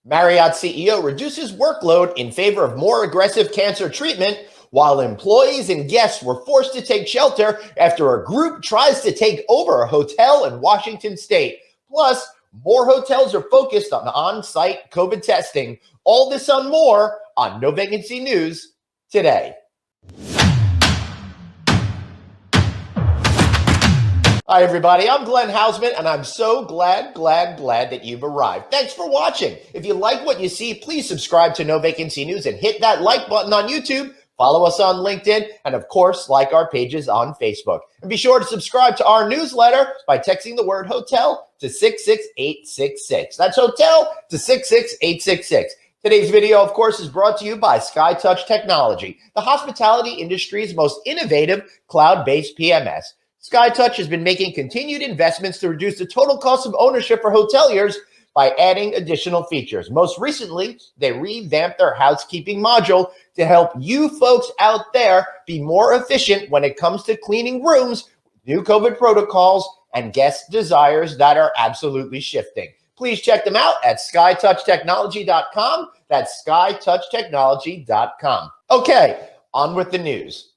Marriott CEO reduces workload in favor of more aggressive cancer treatment, while employees and guests were forced to take shelter after a group tries to take over a hotel in Washington state. Plus, more hotels are focused on on-site COVID testing. All this and more on No Vacancy News Today. Hi, everybody. I'm Glenn Hausman, and I'm so glad that you've arrived. Thanks for watching. If you like what you see, please subscribe to No Vacancy News and hit that like button on YouTube. Follow us on LinkedIn, and of course, like our pages on Facebook. And be sure to subscribe to our newsletter by texting the word hotel to 66866. That's hotel to 66866. Today's video, of course, is brought to you by SkyTouch Technology, the hospitality industry's most innovative cloud-based PMS. SkyTouch has been making continued investments to reduce the total cost of ownership for hoteliers by adding additional features. Most recently, they revamped their housekeeping module to help you folks out there be more efficient when it comes to cleaning rooms, new COVID protocols, and guest desires that are absolutely shifting. Please check them out at skytouchtechnology.com. That's skytouchtechnology.com. Okay, on with the news.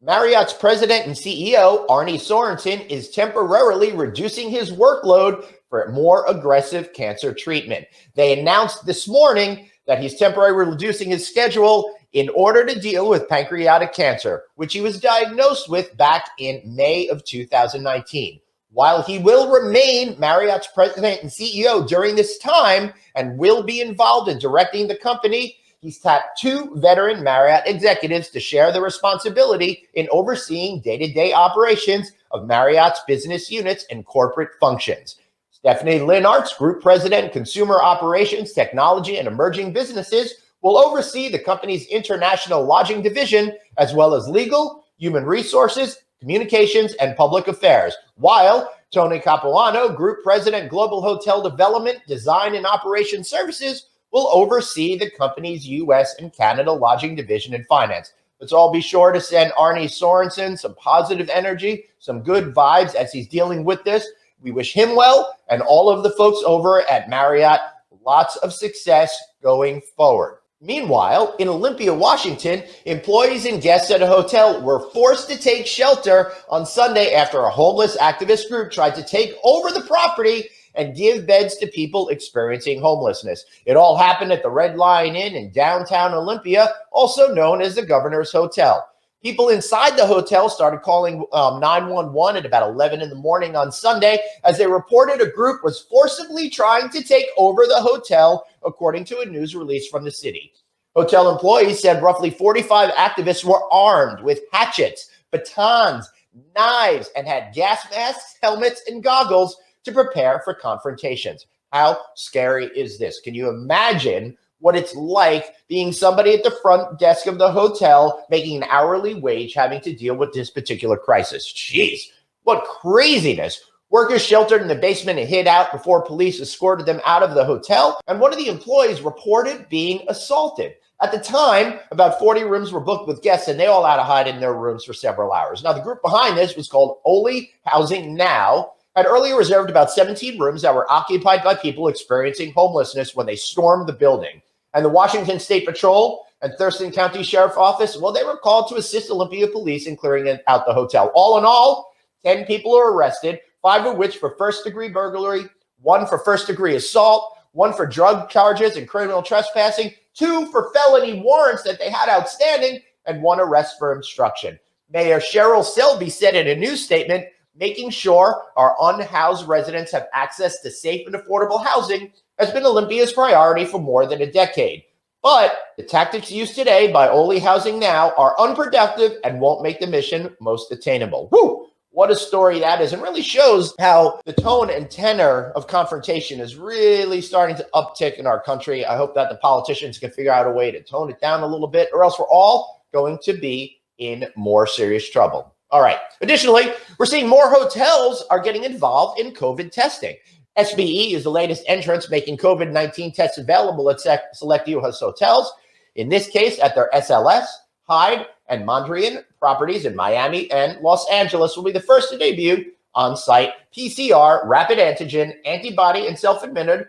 Marriott's president and CEO, Arne Sorenson, is temporarily reducing his workload for more aggressive cancer treatment. They announced this morning that he's temporarily reducing his schedule in order to deal with pancreatic cancer, which he was diagnosed with back in May of 2019. While he will remain Marriott's president and CEO during this time and will be involved in directing the company, he's tapped two veteran Marriott executives to share the responsibility in overseeing day-to-day operations of Marriott's business units and corporate functions. Stephanie Linartz, Group President, Consumer Operations, Technology, and Emerging Businesses, will oversee the company's international lodging division, as well as legal, human resources, communications, and public affairs, while Tony Capuano, Group President, Global Hotel Development, Design, and Operations Services, will oversee the company's U.S. and Canada lodging division and finance. Let's all be sure to send Arne Sorenson some positive energy, some good vibes as he's dealing with this. We wish him well and all of the folks over at Marriott lots of success going forward. Meanwhile, in Olympia, Washington, employees and guests at a hotel were forced to take shelter on Sunday after a homeless activist group tried to take over the property and give beds to people experiencing homelessness. It all happened at the Red Lion Inn in downtown Olympia, also known as the Governor's Hotel. People inside the hotel started calling 911 at about 11 in the morning on Sunday as they reported a group was forcibly trying to take over the hotel, according to a news release from the city. Hotel employees said roughly 45 activists were armed with hatchets, batons, knives, and had gas masks, helmets, and goggles to prepare for confrontations. How scary is this? Can you imagine what it's like being somebody at the front desk of the hotel, making an hourly wage, having to deal with this particular crisis? Jeez, what craziness. Workers sheltered in the basement and hid out before police escorted them out of the hotel, and one of the employees reported being assaulted. At the time, about 40 rooms were booked with guests, and they all had to hide in their rooms for several hours. Now, the group behind this was called OLI Housing Now, had earlier reserved about 17 rooms that were occupied by people experiencing homelessness when they stormed the building. And the Washington State Patrol and Thurston County Sheriff Office, well, they were called to assist Olympia police in clearing out the hotel. All in all, 10 people are arrested, 5 of which for first-degree burglary, 1 for first-degree assault, 1 for drug charges and criminal trespassing, 2 for felony warrants that they had outstanding, and 1 arrest for obstruction. Mayor Cheryl Selby said in a news statement, making sure our unhoused residents have access to safe and affordable housing has been Olympia's priority for more than a decade. But the tactics used today by OLI Housing Now are unproductive and won't make the mission most attainable. Whew! What a story that is, and really shows how the tone and tenor of confrontation is really starting to uptick in our country. I hope that the politicians can figure out a way to tone it down a little bit, or else we're all going to be in more serious trouble. All right. Additionally, we're seeing more hotels are getting involved in COVID testing. SBE is the latest entrance making COVID-19 tests available at select U.S. hotels. In this case, at their SLS, Hyde, and Mondrian properties in Miami and Los Angeles will be the first to debut on-site PCR, rapid antigen, antibody, and self-administered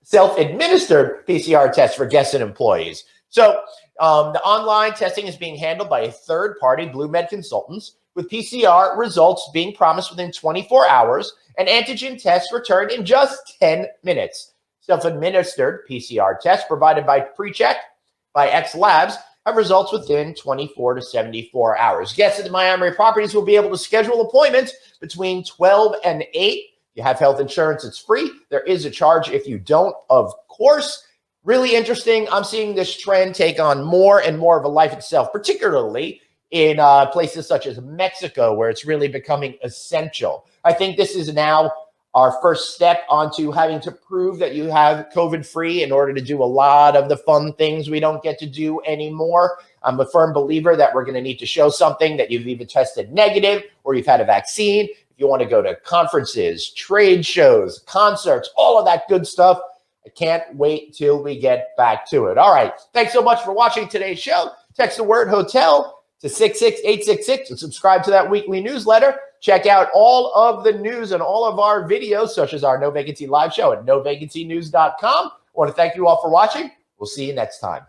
self-administered PCR tests for guests and employees. So the online testing is being handled by a third-party BlueMed consultants, with PCR results being promised within 24 hours and antigen tests returned in just 10 minutes. Self-administered PCR tests provided by PreCheck by X Labs have results within 24 to 74 hours. Guests at the Miami properties will be able to schedule appointments between 12 and 8. You have health insurance, it's free. There is a charge if you don't, of course. Really interesting. I'm seeing this trend take on more and more of a life itself, particularly in places such as Mexico, where it's really becoming essential. I think this is now our first step onto having to prove that you have COVID-free in order to do a lot of the fun things we don't get to do anymore. I'm a firm believer that we're going to need to show something that you've either tested negative or you've had a vaccine. If you want to go to conferences, trade shows, concerts, all of that good stuff, I can't wait till we get back to it. All right. Thanks so much for watching today's show. Text the word hotel to 66866 and subscribe to that weekly newsletter. Check out all of the news and all of our videos, such as our No Vacancy live show at novacancynews.com. I want to thank you all for watching. We'll see you next time.